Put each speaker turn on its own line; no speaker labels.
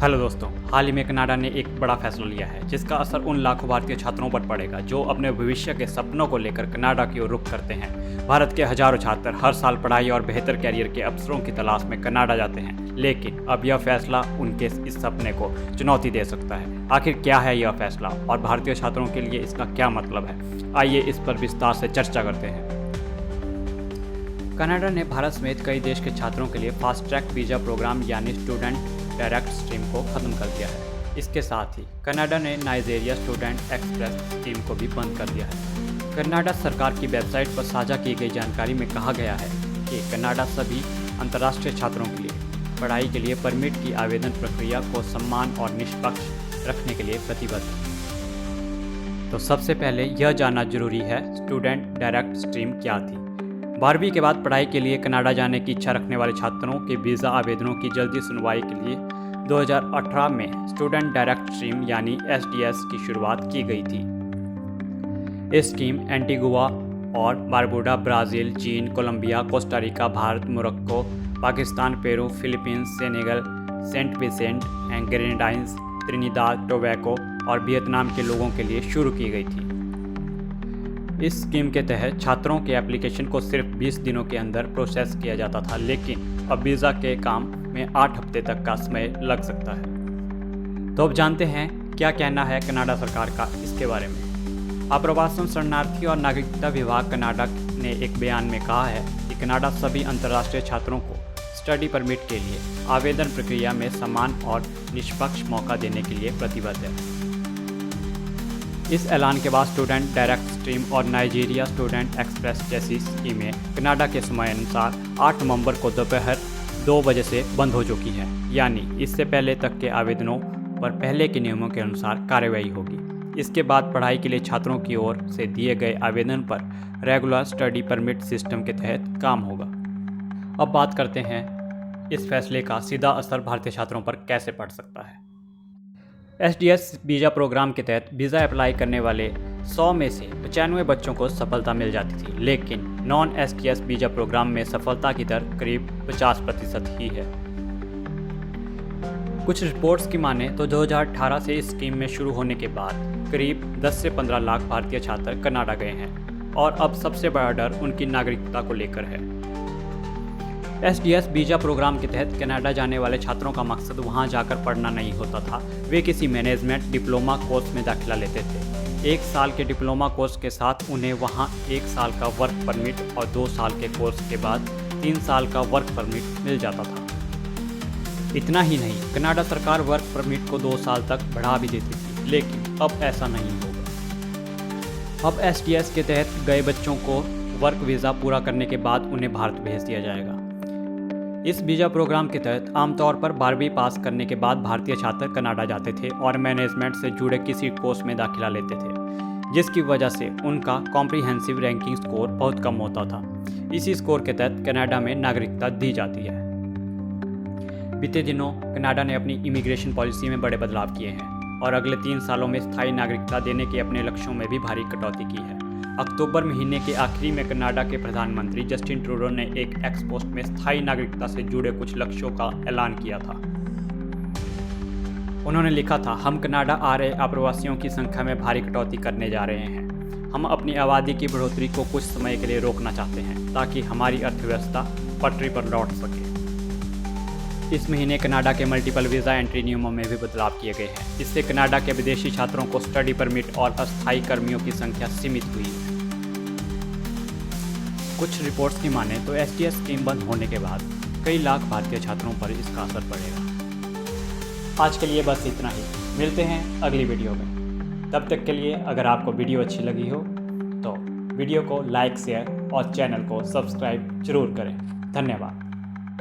Hello दोस्तों, हाल ही में Canada ने एक बड़ा फैसला लिया है जिसका असर उन लाखों भारतीय छात्रों पर पड़ेगा जो अपने भविष्य के सपनों को लेकर कनाडा की ओर रुख करते हैं। भारत के हजारों छात्र हर साल पढ़ाई और बेहतर कैरियर के अवसरों की तलाश में कनाडा जाते हैं, लेकिन अब यह फैसला उनके इस सपने को चुनौती दे सकता है। आखिर क्या है यह फैसला और भारतीय छात्रों के लिए इसका क्या मतलब है? आइए इस पर विस्तार से चर्चा करते हैं। कनाडा ने भारत समेत कई देश के छात्रों के लिए फास्ट ट्रैक वीज़ा प्रोग्राम यानी स्टूडेंट डायरेक्ट स्ट्रीम को खत्म कर दिया है। इसके साथ ही कनाडा ने नाइजीरिया स्टूडेंट एक्सप्रेस स्ट्रीम को भी बंद कर दिया है। कनाडा सरकार की वेबसाइट पर साझा की गई जानकारी में कहा गया है कि कनाडा सभी अंतर्राष्ट्रीय छात्रों के लिए पढ़ाई के लिए परमिट की आवेदन प्रक्रिया को समान और निष्पक्ष रखने के लिए प्रतिबद्ध है। तो सबसे पहले यह जानना जरूरी है, स्टूडेंट डायरेक्ट स्ट्रीम क्या थी। 12वीं के बाद पढ़ाई के लिए कनाडा जाने की इच्छा रखने वाले छात्रों के वीज़ा आवेदनों की जल्दी सुनवाई के लिए 2018 में स्टूडेंट डायरेक्ट स्ट्रीम यानी SDS की शुरुआत की गई थी। इस स्कीम एंटीगुआ और बारबुडा, ब्राज़ील, चीन, Colombia, Costa Rica, Bharat, Morocco, Pakistan, Peru, Philippines, Senegal, Saint Vincent and Grenadines, Trinidad Tobago और वियतनाम के लोगों के लिए शुरू की गई थी। इस स्कीम के तहत छात्रों के एप्लीकेशन को सिर्फ 20 दिनों के अंदर प्रोसेस किया जाता था, लेकिन अब वीज़ा के काम में 8 हफ्ते तक का समय लग सकता है। तो अब जानते हैं क्या कहना है कनाडा सरकार का इसके बारे में। आप्रवासन, शरणार्थी और नागरिकता विभाग कनाडा ने एक बयान में कहा है कि कनाडा सभी अंतर्राष्ट्रीय छात्रों को स्टडी परमिट के लिए आवेदन प्रक्रिया में समान और निष्पक्ष मौका देने के लिए प्रतिबद्ध है। इस ऐलान के बाद स्टूडेंट डायरेक्ट स्ट्रीम और नाइजीरिया स्टूडेंट एक्सप्रेस जैसी स्कीमें कनाडा के समय अनुसार 8 नवंबर को दोपहर 2 बजे से बंद हो चुकी है, यानी इससे पहले तक के आवेदनों पर पहले के नियमों के अनुसार कार्रवाई होगी। इसके बाद पढ़ाई के लिए छात्रों की ओर से दिए गए आवेदन पर रेगुलर स्टडी परमिट सिस्टम के तहत काम होगा। अब बात करते हैं इस फैसले का सीधा असर भारतीय छात्रों पर कैसे पड़ सकता है। SDS वीज़ा प्रोग्राम के तहत वीज़ा अप्लाई करने वाले 100 में से 95 बच्चों को सफलता मिल जाती थी, लेकिन नॉन SDS वीज़ा प्रोग्राम में सफलता की दर करीब 50% ही है। कुछ रिपोर्ट्स की माने तो 2018 से इस स्कीम में शुरू होने के बाद करीब 10 से 15 लाख भारतीय छात्र कनाडा गए हैं और अब सबसे बड़ा डर उनकी नागरिकता को लेकर है। SDS वीज़ा प्रोग्राम के तहत कनाडा जाने वाले छात्रों का मकसद वहां जाकर पढ़ना नहीं होता था, वे किसी मैनेजमेंट डिप्लोमा कोर्स में दाखिला लेते थे। 1 साल के डिप्लोमा कोर्स के साथ उन्हें वहां 1 साल का वर्क परमिट और 2 साल के कोर्स के बाद 3 साल का वर्क परमिट मिल जाता था। इतना ही नहीं, कनाडा सरकार वर्क परमिट को 2 साल तक बढ़ा भी देती थी, लेकिन अब ऐसा नहीं होगा। अब SDS के तहत गए बच्चों को वर्क वीज़ा पूरा करने के बाद उन्हें भारत भेज दिया जाएगा। इस वीज़ा प्रोग्राम के तहत आमतौर पर 12वीं पास करने के बाद भारतीय छात्र कनाडा जाते थे और मैनेजमेंट से जुड़े किसी कोर्स में दाखिला लेते थे, जिसकी वजह से उनका कॉम्प्रिहेंसिव रैंकिंग स्कोर बहुत कम होता था। इसी स्कोर के तहत कनाडा में नागरिकता दी जाती है। बीते दिनों कनाडा ने अपनी इमिग्रेशन पॉलिसी में बड़े बदलाव किए हैं और अगले 3 सालों में स्थायी नागरिकता देने के अपने लक्ष्यों में भी भारी कटौती की है। अक्टूबर महीने के आखिरी में कनाडा के प्रधानमंत्री जस्टिन ट्रूडो ने एक एक्स पोस्ट में स्थायी नागरिकता से जुड़े कुछ लक्ष्यों का ऐलान किया था। उन्होंने लिखा था, हम कनाडा आ रहे अप्रवासियों की संख्या में भारी कटौती करने जा रहे हैं। हम अपनी आबादी की बढ़ोतरी को कुछ समय के लिए रोकना चाहते हैं ताकि हमारी अर्थव्यवस्था पटरी पर लौट सके। इस महीने कनाडा के मल्टीपल वीज़ा एंट्री नियमों में भी बदलाव किए गए हैं। इससे कनाडा के विदेशी छात्रों को स्टडी परमिट और अस्थायी कर्मियों की संख्या सीमित हुई है। कुछ रिपोर्ट्स की माने तो SDS स्कीम बंद होने के बाद कई लाख भारतीय छात्रों पर इसका असर पड़ेगा। आज के लिए बस इतना ही, मिलते हैं अगली वीडियो में। तब तक के लिए अगर आपको वीडियो अच्छी लगी हो तो वीडियो को लाइक, शेयर और चैनल को सब्सक्राइब जरूर करें। धन्यवाद।